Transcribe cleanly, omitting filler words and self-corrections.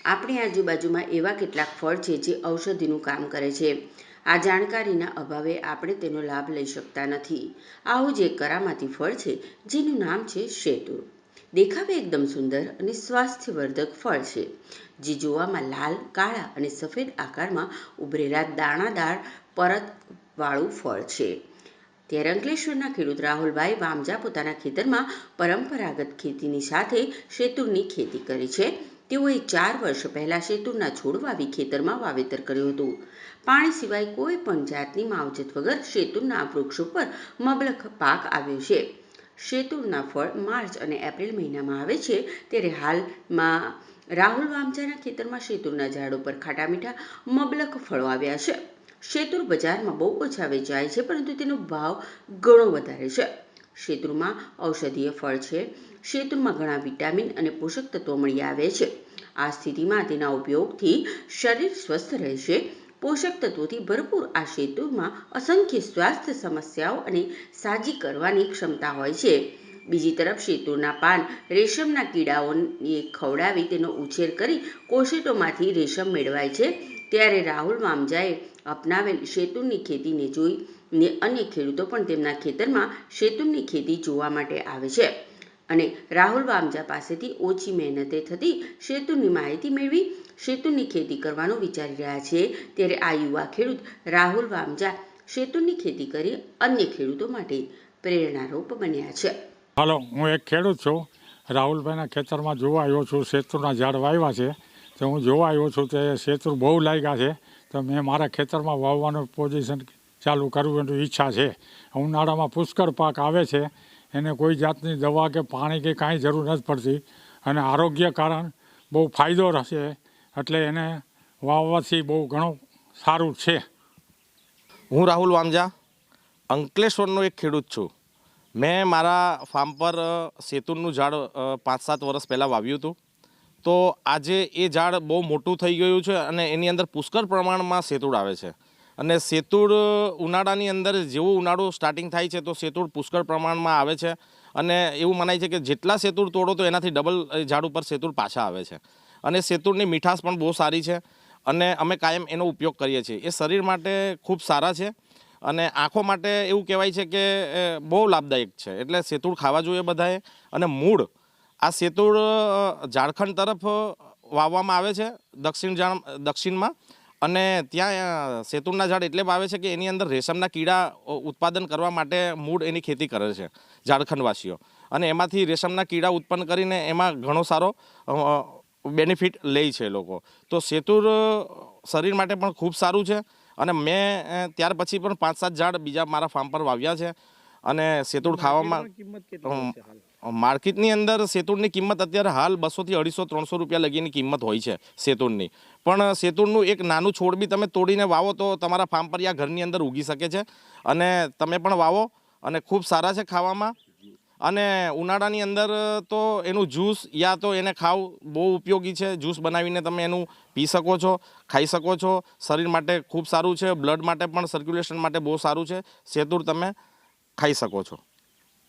આપણી આજુબાજુમાં એવા કેટલાક ફળ છે જે ઔષધિનું કામ કરે છે. આ જાણકારીના અભાવે આપણે તેનો લાભ લઈ શકતા નથી. આવું જ એક કરામાતી ફળ છે જેનું નામ છે શેતુર. દેખાવે એકદમ સુંદર અને સ્વાસ્થ્યવર્ધક ફળ છે, જે જોવામાં લાલ, કાળા અને સફેદ આકારમાં ઉભરેલા દાણાદાર પરતવાળું ફળ છે. ત્યારે અંકલેશ્વરના ખેડૂત રાહુલભાઈ વામજા પોતાના ખેતરમાં પરંપરાગત ખેતીની સાથે શેતુરની ખેતી કરે છે. તેઓએ 4 વર્ષ પહેલા શેતુરના છોડ વાવી ખેતરમાં વાવેતર કર્યું હતું. પાણી સિવાય કોઈ પણ જાતની માવજત વગર શેતુરના વૃક્ષો પર મબલખ પાક આવ્યો છે. શેતુરના ફળ માર્ચ અને એપ્રિલ મહિનામાં આવે છે. ત્યારે હાલમાં રાહુલ વામજાના ખેતરમાં શેતુરના ઝાડ ઉપર ખાટા મીઠા મબલખ ફળો આવ્યા છે. શેતુર બજારમાં બહુ ઓછા વેચાય છે, પરંતુ તેનો ભાવ ઘણો વધારે છે. શેતુરમાં ઔષધીય ફળ છે. શેતુરમાં ઘણા વિટામિન અને પોષક તત્વો મળી આવે છે. આ સ્થિતિમાં તેના ઉપયોગથી શરીર સ્વસ્થ રહેશે. પોષક તત્વોથી ભરપૂર આ શેતુરમાં અસંખ્ય સ્વાસ્થ્ય સમસ્યાઓ અને સાજી કરવાની ક્ષમતા હોય છે. બીજી તરફ શેતુરના પાન રેશમના કીડાઓને ખવડાવી તેનો ઉછેર કરી કોશેટોમાંથી રેશમ મેળવાય છે. ત્યારે રાહુલ વામજાએ અપનાવેલ શેતુરની ખેતીને જોઈને અન્ય ખેડૂતો પણ તેમના ખેતરમાં શેતુરની ખેતી જોવા માટે આવે છે અને રાહુલ વામજા પાસેથી ઓછી મહેનતે થતી શેતુરની માહિતી મેળવી શેતુરની ખેતી કરવાનું વિચારી રહ્યા છે. ત્યારે આ યુવા ખેડૂત રાહુલ વામજા શેતુરની ખેતી કરી અન્ય ખેડૂતો માટે પ્રેરણારૂપ બન્યા છે. હાલો, હું એક ખેડૂત છું. રાહુલભાઈના ખેતરમાં જોવા આવ્યો છું. શેતુરના ઝાડ વાવ્યા છે, તો હું જોવા આવ્યો છું. તે શેતુર બહુ લાગ્યા છે, તો મેં મારા ખેતરમાં વાવવાનું પોઝિશન ચાલુ કરવું એની ઈચ્છા છે. ઉનાળામાં પુષ્કળ પાક આવે છે, એને કોઈ જાતની દવા કે પાણી કે કાંઈ જરૂર નથી પડતી અને આરોગ્ય કારણ બહુ ફાયદો રહેશે. એટલે એને વાવવાથી બહુ ઘણું સારું છે. હું રાહુલ વામજા અંકલેશ્વરનો એક ખેડૂત છું. મેં મારા ફાર્મ પર શેતુરનું ઝાડ 5-7 વર્ષ પહેલાં વાવ્યું હતું. તો આજે એ ઝાડ બહુ મોટું થઈ ગયું છે અને એની અંદર પુષ્કળ પ્રમાણમાં શેતુર આવે છે. અને શેતુર ઉનાળાની અંદર જેવું ઉનાળો સ્ટાર્ટિંગ થાય છે તો શેતુર પુષ્કળ પ્રમાણમાં આવે છે. અને એવું મનાય છે કે જેટલા શેતુર તોડો તો એનાથી ડબલ ઝાડ ઉપર શેતુર પાછા આવે છે. અને શેતુરની મીઠાશ પણ બહુ સારી છે અને અમે કાયમ એનો ઉપયોગ કરીએ છીએ. એ શરીર માટે ખૂબ સારા છે અને આંખો માટે એવું કહેવાય છે કે બહુ લાભદાયક છે. એટલે શેતુર ખાવા જોઈએ બધાએ. અને મૂળ આ શેતુર ઝારખંડ તરફ વાવવામાં આવે છે, દક્ષિણમાં. અને ત્યાં શેતુરના ઝાડ એટલે વાવે છે કે એની અંદર રેશમના કીડા ઉત્પાદન કરવા માટે મૂળ એની ખેતી કરે છે ઝારખંડવાસીઓ. અને એમાંથી રેશમના કીડા ઉત્પન્ન કરીને એમાં ઘણો સારો બેનિફિટ લે છે લોકો. તો શેતુર શરીર માટે પણ ખૂબ સારું છે. અને મેં ત્યાર પછી પણ 5-7 ઝાડ બીજા મારા ફાર્મ પર વાવ્યા છે. અને શેતુર ખાવામાં માર્કેટની અંદર શેતુરની કિંમત અત્યારે હાલ 200 થી 250-300 રૂપિયા લગીની કિંમત હોય છે શેતુરની. પણ શેતુરનું એક નાનું છોડ બી તમે તોડીને વાવો તો તમારા ફાર્મ પર યા ઘરની અંદર ઉગી શકે છે. અને તમે પણ વાવો અને ખૂબ સારા છે ખાવામાં. અને ઉનાળાની અંદર તો એનું જ્યુસ યા તો એને ખાવ બહુ ઉપયોગી છે. જ્યુસ બનાવીને તમે એનું પી શકો છો, ખાઈ શકો છો. શરીર માટે ખૂબ સારું છે. બ્લડ માટે પણ, સર્ક્યુલેશન માટે બહુ સારું છે. શેતુર તમે ખાઈ શકો છો.